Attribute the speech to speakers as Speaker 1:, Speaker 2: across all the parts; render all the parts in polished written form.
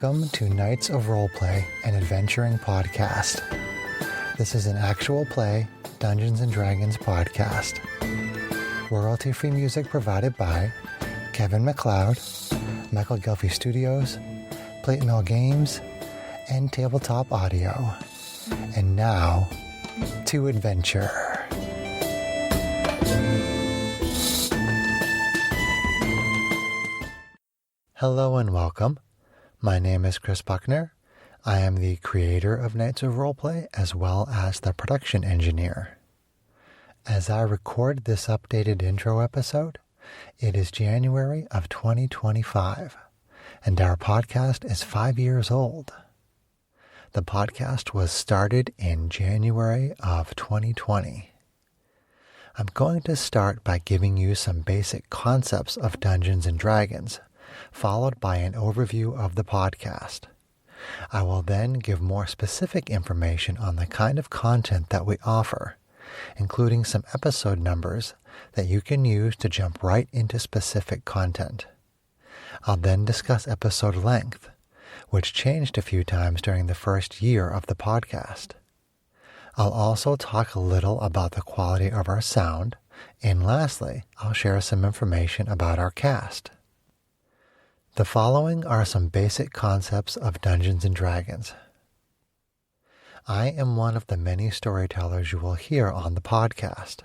Speaker 1: Welcome to Knights of Roleplay, an adventuring podcast. This is an actual play Dungeons & Dragons podcast. Royalty-free music provided by Kevin MacLeod, Michael Gelfie Studios, Plate Mill Games, and Tabletop Audio. And now, to adventure. Hello and welcome. My name is Chris Buckner. I am the creator of Knights of Roleplay as well as the production engineer. As I record this updated intro episode, it is January of 2025, and our podcast is 5 years old. The podcast was started in January of 2020. I'm going to start by giving you some basic concepts of Dungeons & Dragons, followed by an overview of the podcast. I will then give more specific information on the kind of content that we offer, including some episode numbers that you can use to jump right into specific content. I'll then discuss episode length, which changed a few times during the first year of the podcast. I'll also talk a little about the quality of our sound, and lastly, I'll share some information about our cast. The following are some basic concepts of Dungeons & Dragons. I am one of the many storytellers you will hear on the podcast.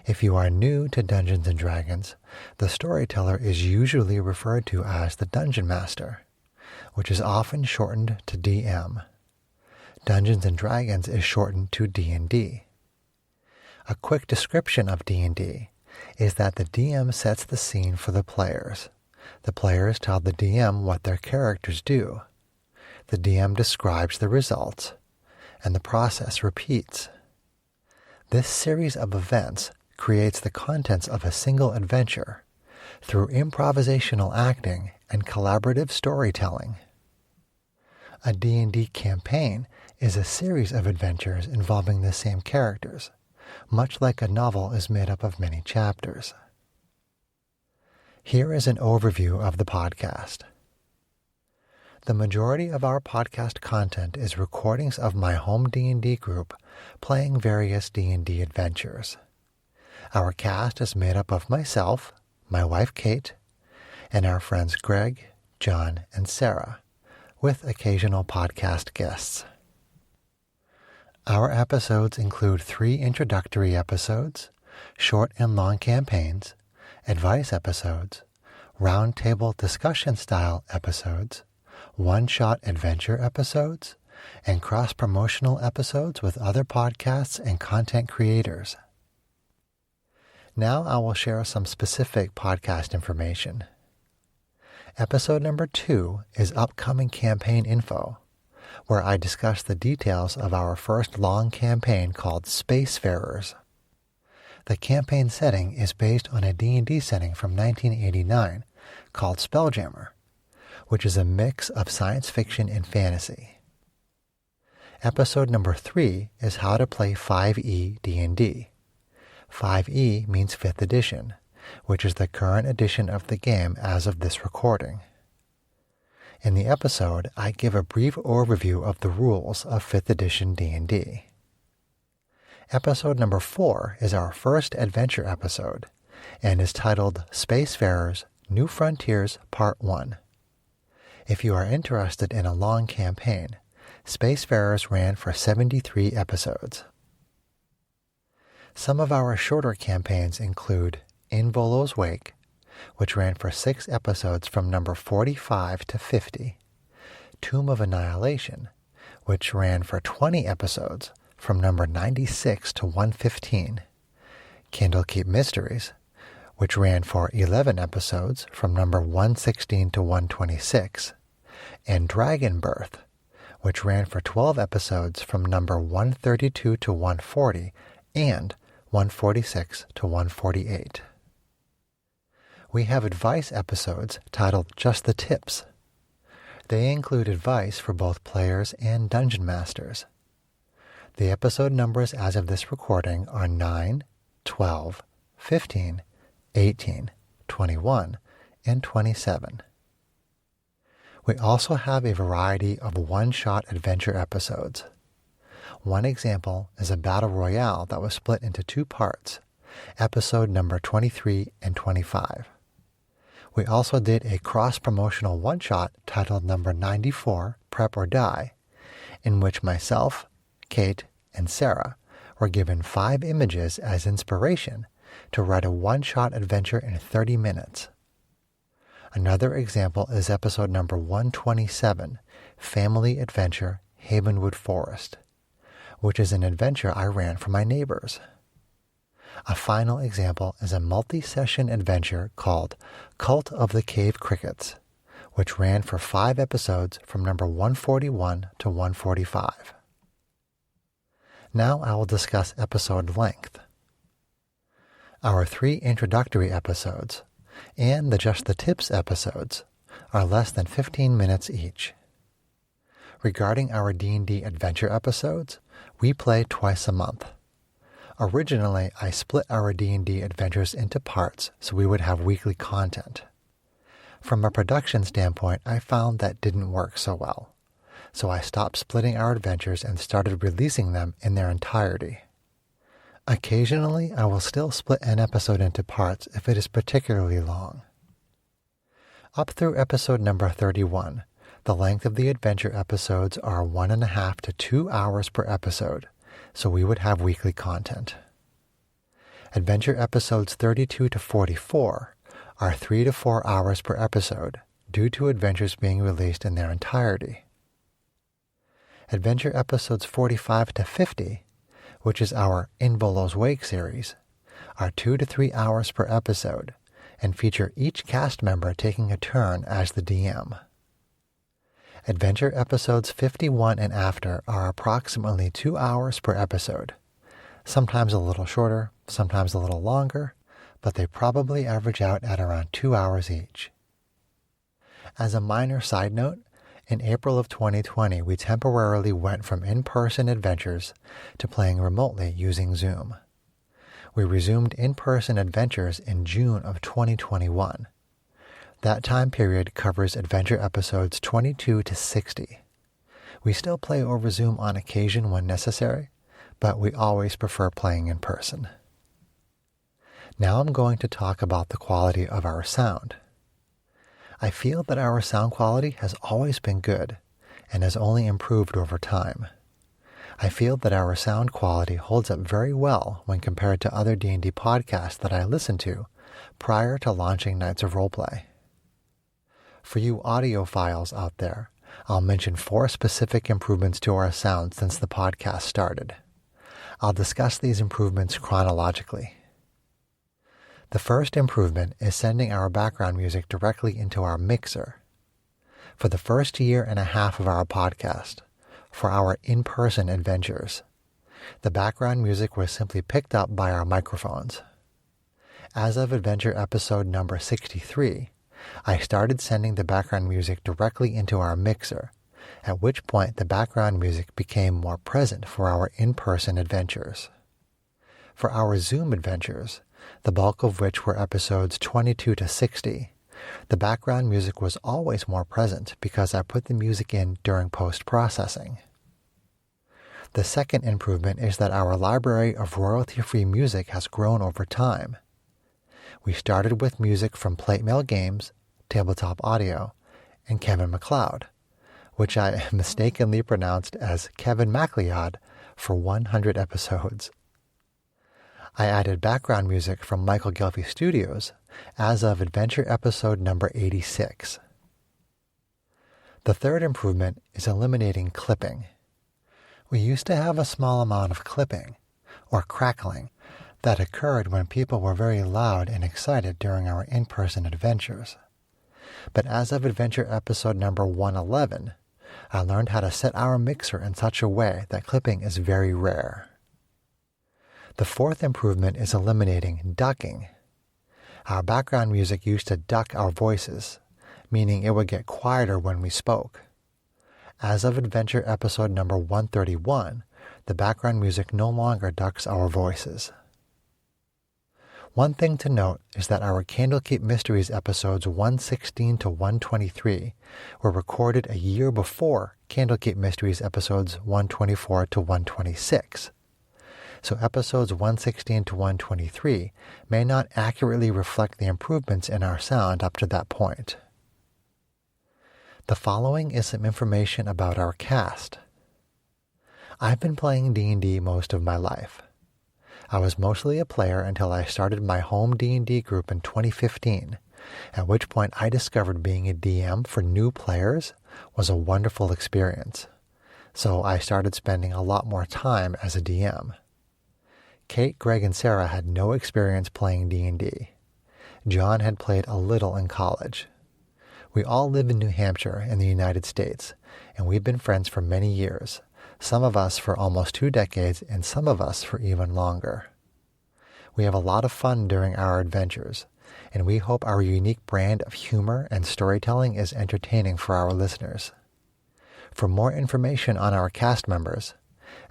Speaker 1: If you are new to Dungeons & Dragons, the storyteller is usually referred to as the Dungeon Master, which is often shortened to DM. Dungeons & Dragons is shortened to D&D. A quick description of D&D is that the DM sets the scene for the players. The players tell the DM what their characters do. The DM describes the results, and the process repeats. This series of events creates the contents of a single adventure through improvisational acting and collaborative storytelling. A D&D campaign is a series of adventures involving the same characters, much like a novel is made up of many chapters. Here is an overview of the podcast. The majority of our podcast content is recordings of my home D&D group playing various D&D adventures. Our cast is made up of myself, my wife Kate, and our friends Greg, John, and Sarah, with occasional podcast guests. Our episodes include 3 introductory episodes, short and long campaigns, advice episodes, roundtable discussion-style episodes, one-shot adventure episodes, and cross-promotional episodes with other podcasts and content creators. Now I will share some specific podcast information. Episode number 2 is upcoming campaign info, where I discuss the details of our first long campaign called Spacefarers. The campaign setting is based on a D&D setting from 1989 called Spelljammer, which is a mix of science fiction and fantasy. Episode number 3 is how to play 5e D&D. 5e means 5th edition, which is the current edition of the game as of this recording. In the episode, I give a brief overview of the rules of 5th edition D&D. Episode number 4 is our first adventure episode and is titled Spacefarers: New Frontiers Part 1. If you are interested in a long campaign, Spacefarers ran for 73 episodes. Some of our shorter campaigns include In Volo's Wake, which ran for 6 episodes from number 45 to 50, Tomb of Annihilation, which ran for 20 episodes from number 96 to 115, Candlekeep Mysteries, which ran for 11 episodes from number 116 to 126, and Dragon Birth, which ran for 12 episodes from number 132 to 140 and 146 to 148. We have advice episodes titled Just the Tips. They include advice for both players and dungeon masters. The episode numbers as of this recording are 9, 12, 15, 18, 21, and 27. We also have a variety of one-shot adventure episodes. One example is a battle royale that was split into 2 parts, episode number 23 and 25. We also did a cross-promotional one-shot titled number 94, Prep or Die, in which myself, Kate, and Sarah were given 5 images as inspiration to write a one-shot adventure in 30 minutes. Another example is episode number 127, Family Adventure, Havenwood Forest, which is an adventure I ran for my neighbors. A final example is a multi-session adventure called Cult of the Cave Crickets, which ran for 5 episodes from number 141 to 145. Now I will discuss episode length. Our 3 introductory episodes and the Just the Tips episodes are less than 15 minutes each. Regarding our D&D adventure episodes, we play twice a month. Originally, I split our D&D adventures into parts so we would have weekly content. From a production standpoint, I found that didn't work so well, so I stopped splitting our adventures and started releasing them in their entirety. Occasionally, I will still split an episode into parts if it is particularly long. Up through episode number 31, the length of the adventure episodes are 1.5 to 2 hours per episode, so we would have weekly content. Adventure episodes 32 to 44 are 3 to 4 hours per episode due to adventures being released in their entirety. Adventure episodes 45 to 50, which is our In Volo's Wake series, are 2 to 3 hours per episode and feature each cast member taking a turn as the DM. Adventure episodes 51 and after are approximately 2 hours per episode, sometimes a little shorter, sometimes a little longer, but they probably average out at around 2 hours each. As a minor side note, in April of 2020, we temporarily went from in-person adventures to playing remotely using Zoom. We resumed in-person adventures in June of 2021. That time period covers adventure episodes 22 to 60. We still play over Zoom on occasion when necessary, but we always prefer playing in person. Now I'm going to talk about the quality of our sound. I feel that our sound quality has always been good and has only improved over time. I feel that our sound quality holds up very well when compared to other D&D podcasts that I listened to prior to launching Knights of Roleplay. For you audiophiles out there, I'll mention 4 specific improvements to our sound since the podcast started. I'll discuss these improvements chronologically. The first improvement is sending our background music directly into our mixer. For the first 1.5 years of our podcast, for our in-person adventures, the background music was simply picked up by our microphones. As of adventure episode number 63, I started sending the background music directly into our mixer, at which point the background music became more present for our in-person adventures. For our Zoom adventures, the bulk of which were episodes 22 to 60, the background music was always more present because I put the music in during post-processing. The second improvement is that our library of royalty-free music has grown over time. We started with music from Plate Mail Games, Tabletop Audio, and Kevin MacLeod, which I mistakenly pronounced as Kevin MacLeod for 100 episodes. I added background music from Michael Gelfi Studios as of adventure episode number 86. The third improvement is eliminating clipping. We used to have a small amount of clipping, or crackling, that occurred when people were very loud and excited during our in-person adventures. But as of adventure episode number 111, I learned how to set our mixer in such a way that clipping is very rare. The fourth improvement is eliminating ducking. Our background music used to duck our voices, meaning it would get quieter when we spoke. As of adventure episode number 131, the background music no longer ducks our voices. One thing to note is that our Candlekeep Mysteries episodes 116 to 123 were recorded a year before Candlekeep Mysteries episodes 124 to 126. So episodes 116 to 123 may not accurately reflect the improvements in our sound up to that point. The following is some information about our cast. I've been playing D&D most of my life. I was mostly a player until I started my home D&D group in 2015, at which point I discovered being a DM for new players was a wonderful experience. So I started spending a lot more time as a DM. Kate, Greg, and Sarah had no experience playing D&D. John had played a little in college. We all live in New Hampshire in the United States, and we've been friends for many years. Some of us for almost 2 decades, and some of us for even longer. We have a lot of fun during our adventures, and we hope our unique brand of humor and storytelling is entertaining for our listeners. For more information on our cast members,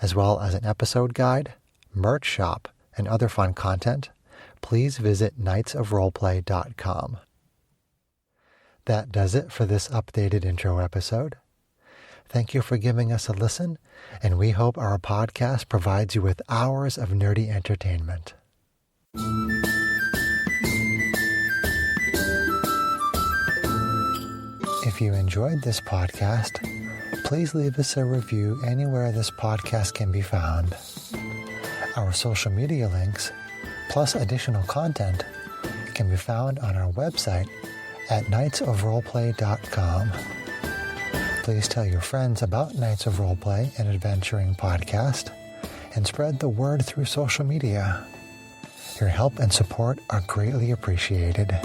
Speaker 1: as well as an episode guide, merch shop, and other fun content, please visit knightsofroleplay.com. That does it for this updated intro episode. Thank you for giving us a listen, and we hope our podcast provides you with hours of nerdy entertainment. If you enjoyed this podcast, please leave us a review anywhere this podcast can be found. Our social media links, plus additional content, can be found on our website at knightsofroleplay.com. Please tell your friends about Knights of Roleplay, an adventuring podcast, and spread the word through social media. Your help and support are greatly appreciated.